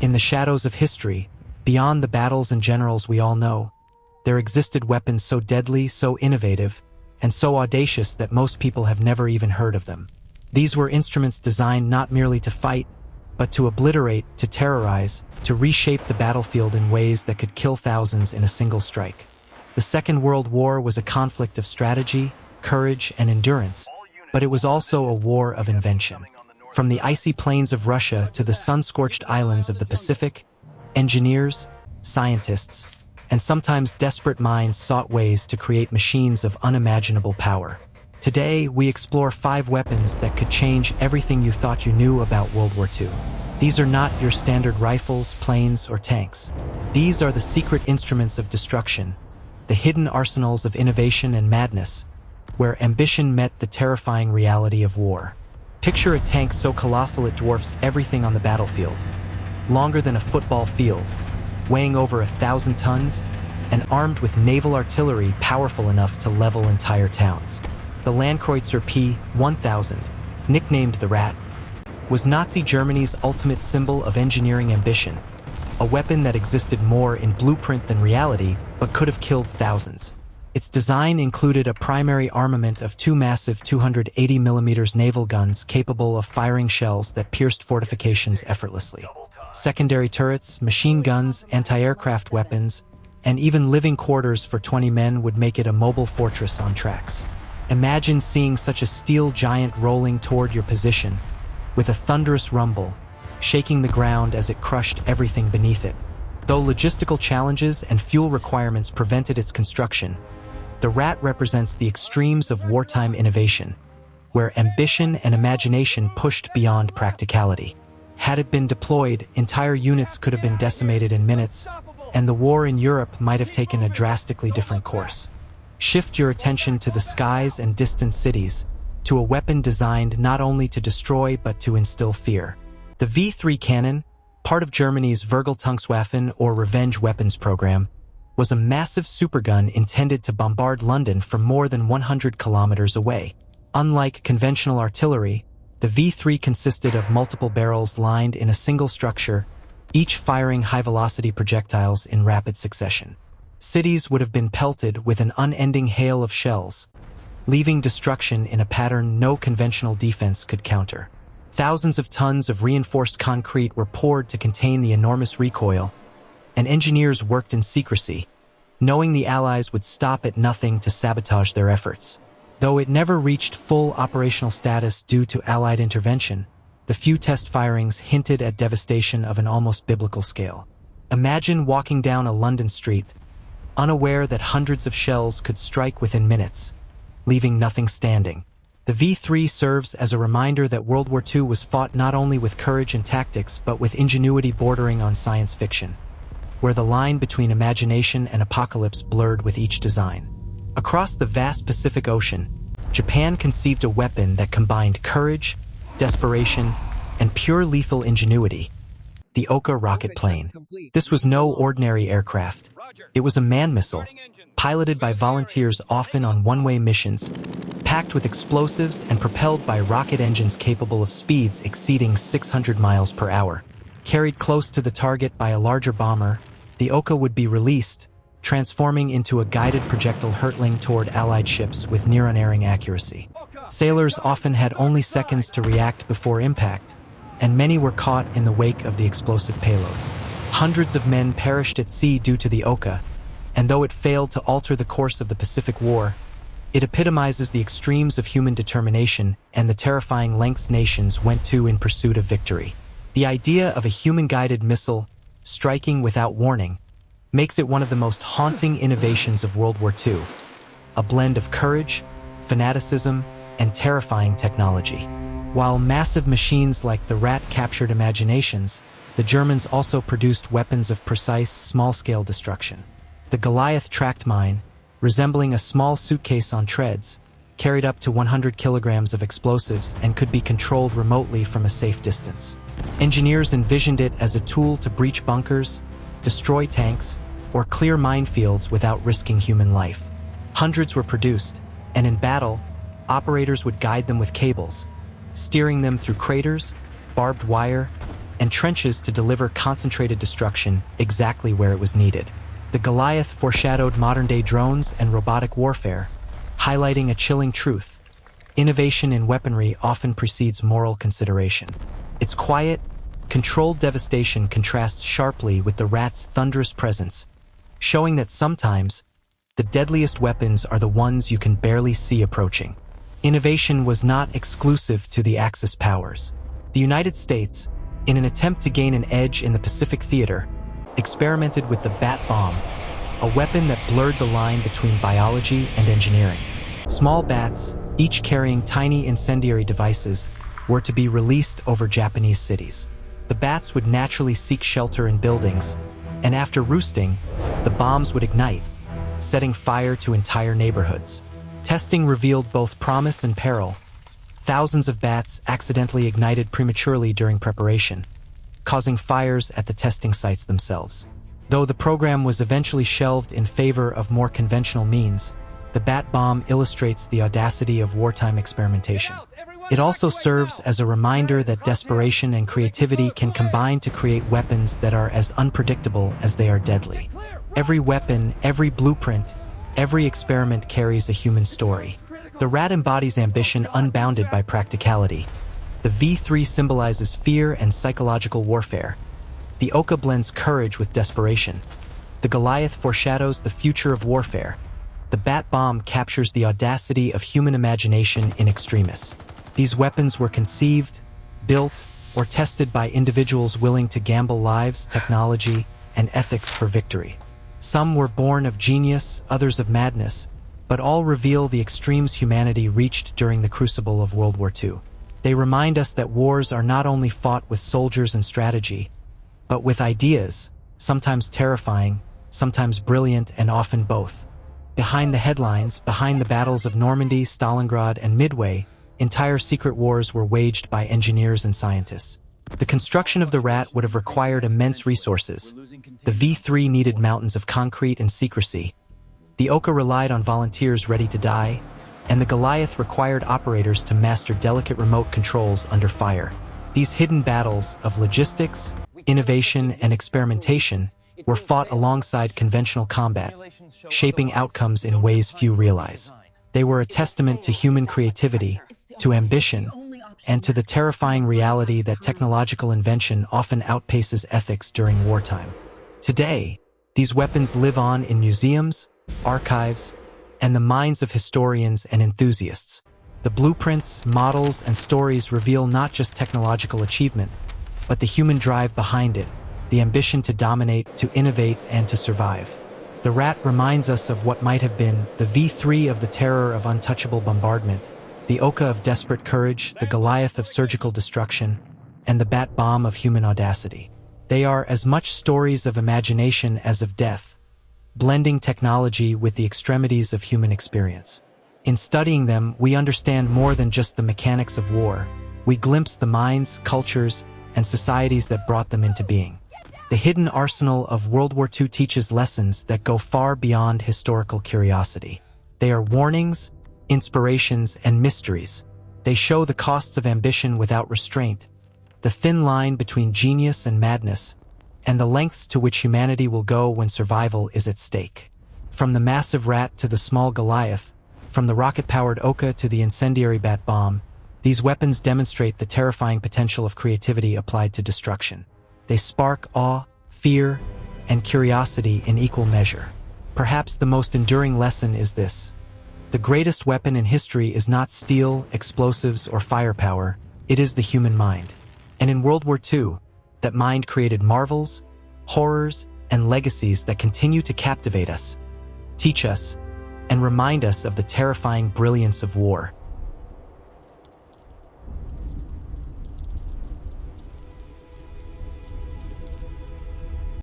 In the shadows of history, beyond the battles and generals we all know, there existed weapons so deadly, so innovative, and so audacious that most people have never even heard of them. These were instruments designed not merely to fight, but to obliterate, to terrorize, to reshape the battlefield in ways that could kill thousands in a single strike. The Second World War was a conflict of strategy, courage, and endurance, but it was also a war of invention. From the icy plains of Russia to the sun-scorched islands of the Pacific, engineers, scientists, and sometimes desperate minds sought ways to create machines of unimaginable power. Today, we explore 5 weapons that could change everything you thought you knew about World War II. These are not your standard rifles, planes, or tanks. These are the secret instruments of destruction, the hidden arsenals of innovation and madness, where ambition met the terrifying reality of war. Picture a tank so colossal it dwarfs everything on the battlefield, longer than a football field, weighing over 1,000 tons, and armed with naval artillery powerful enough to level entire towns. The Landkreuzer P-1000, nicknamed the Rat, was Nazi Germany's ultimate symbol of engineering ambition, a weapon that existed more in blueprint than reality, but could have killed thousands. Its design included a primary armament of 2 massive 280mm naval guns capable of firing shells that pierced fortifications effortlessly. Secondary turrets, machine guns, anti-aircraft weapons, and even living quarters for 20 men would make it a mobile fortress on tracks. Imagine seeing such a steel giant rolling toward your position, with a thunderous rumble, shaking the ground as it crushed everything beneath it. Though logistical challenges and fuel requirements prevented its construction, the Rat represents the extremes of wartime innovation, where ambition and imagination pushed beyond practicality. Had it been deployed, entire units could have been decimated in minutes, and the war in Europe might have taken a drastically different course. Shift your attention to the skies and distant cities, to a weapon designed not only to destroy but to instill fear. The V3 cannon, part of Germany's Vergeltungswaffen or revenge weapons program, was a massive supergun intended to bombard London from more than 100 kilometers away. Unlike conventional artillery, the V3 consisted of multiple barrels lined in a single structure, each firing high-velocity projectiles in rapid succession. Cities would have been pelted with an unending hail of shells, leaving destruction in a pattern no conventional defense could counter. Thousands of tons of reinforced concrete were poured to contain the enormous recoil, and engineers worked in secrecy, knowing the Allies would stop at nothing to sabotage their efforts. Though it never reached full operational status due to Allied intervention, the few test firings hinted at devastation of an almost biblical scale. Imagine walking down a London street, unaware that hundreds of shells could strike within minutes, leaving nothing standing. The V3 serves as a reminder that World War II was fought not only with courage and tactics but with ingenuity bordering on science fiction, where the line between imagination and apocalypse blurred with each design. Across the vast Pacific Ocean, Japan conceived a weapon that combined courage, desperation, and pure lethal ingenuity: the Oka rocket plane. This was no ordinary aircraft. It was a man missile, piloted by volunteers often on one-way missions, packed with explosives and propelled by rocket engines capable of speeds exceeding 600 miles per hour. Carried close to the target by a larger bomber, the Oka would be released, transforming into a guided projectile hurtling toward Allied ships with near-unerring accuracy. Sailors often had only seconds to react before impact, and many were caught in the wake of the explosive payload. Hundreds of men perished at sea due to the Oka, and though it failed to alter the course of the Pacific War, it epitomizes the extremes of human determination and the terrifying lengths nations went to in pursuit of victory. The idea of a human-guided missile striking without warning makes it one of the most haunting innovations of World War II, a blend of courage, fanaticism, and terrifying technology. While massive machines like the Rat captured imaginations, the Germans also produced weapons of precise, small-scale destruction. The Goliath tracked mine, resembling a small suitcase on treads, carried up to 100 kilograms of explosives and could be controlled remotely from a safe distance. Engineers envisioned it as a tool to breach bunkers, destroy tanks, or clear minefields without risking human life. Hundreds were produced, and in battle, operators would guide them with cables, steering them through craters, barbed wire, and trenches to deliver concentrated destruction exactly where it was needed. The Goliath foreshadowed modern-day drones and robotic warfare, highlighting a chilling truth. Innovation in weaponry often precedes moral consideration. Its quiet, controlled devastation contrasts sharply with the rat's thunderous presence, showing that sometimes the deadliest weapons are the ones you can barely see approaching. Innovation was not exclusive to the Axis powers. The United States, in an attempt to gain an edge in the Pacific theater, experimented with the bat bomb, a weapon that blurred the line between biology and engineering. Small bats, each carrying tiny incendiary devices, were to be released over Japanese cities. The bats would naturally seek shelter in buildings, and after roosting, the bombs would ignite, setting fire to entire neighborhoods. Testing revealed both promise and peril. Thousands of bats accidentally ignited prematurely during preparation, causing fires at the testing sites themselves. Though the program was eventually shelved in favor of more conventional means, the bat bomb illustrates the audacity of wartime experimentation. It also serves as a reminder that desperation and creativity can combine to create weapons that are as unpredictable as they are deadly. Every weapon, every blueprint, every experiment carries a human story. The rat embodies ambition unbounded by practicality. The V3 symbolizes fear and psychological warfare. The Oka blends courage with desperation. The Goliath foreshadows the future of warfare. The bat bomb captures the audacity of human imagination in extremis. These weapons were conceived, built, or tested by individuals willing to gamble lives, technology, and ethics for victory. Some were born of genius, others of madness, but all reveal the extremes humanity reached during the crucible of World War II. They remind us that wars are not only fought with soldiers and strategy, but with ideas, sometimes terrifying, sometimes brilliant, and often both. Behind the headlines, behind the battles of Normandy, Stalingrad, and Midway, entire secret wars were waged by engineers and scientists. The construction of the rat would have required immense resources. The V3 needed mountains of concrete and secrecy. The Oka relied on volunteers ready to die, and the Goliath required operators to master delicate remote controls under fire. These hidden battles of logistics, innovation, and experimentation were fought alongside conventional combat, shaping outcomes in ways few realize. They were a testament to human creativity, to ambition, and to the terrifying reality that technological invention often outpaces ethics during wartime. Today, these weapons live on in museums, archives, and the minds of historians and enthusiasts. The blueprints, models, and stories reveal not just technological achievement, but the human drive behind it, the ambition to dominate, to innovate, and to survive. The rat reminds us of what might have been the V3 of the terror of untouchable bombardment, the Oka of desperate courage, the Goliath of surgical destruction, and the bat bomb of human audacity. They are as much stories of imagination as of death, blending technology with the extremities of human experience. In studying them, we understand more than just the mechanics of war. We glimpse the minds, cultures, and societies that brought them into being. The hidden arsenal of World War II teaches lessons that go far beyond historical curiosity. They are warnings, inspirations, and mysteries. They show the costs of ambition without restraint, the thin line between genius and madness, and the lengths to which humanity will go when survival is at stake. From the massive rat to the small Goliath, from the rocket-powered Oka to the incendiary bat bomb, these weapons demonstrate the terrifying potential of creativity applied to destruction. They spark awe, fear, and curiosity in equal measure. Perhaps the most enduring lesson is this: the greatest weapon in history is not steel, explosives, or firepower, it is the human mind. And in World War II, that mind created marvels, horrors, and legacies that continue to captivate us, teach us, and remind us of the terrifying brilliance of war.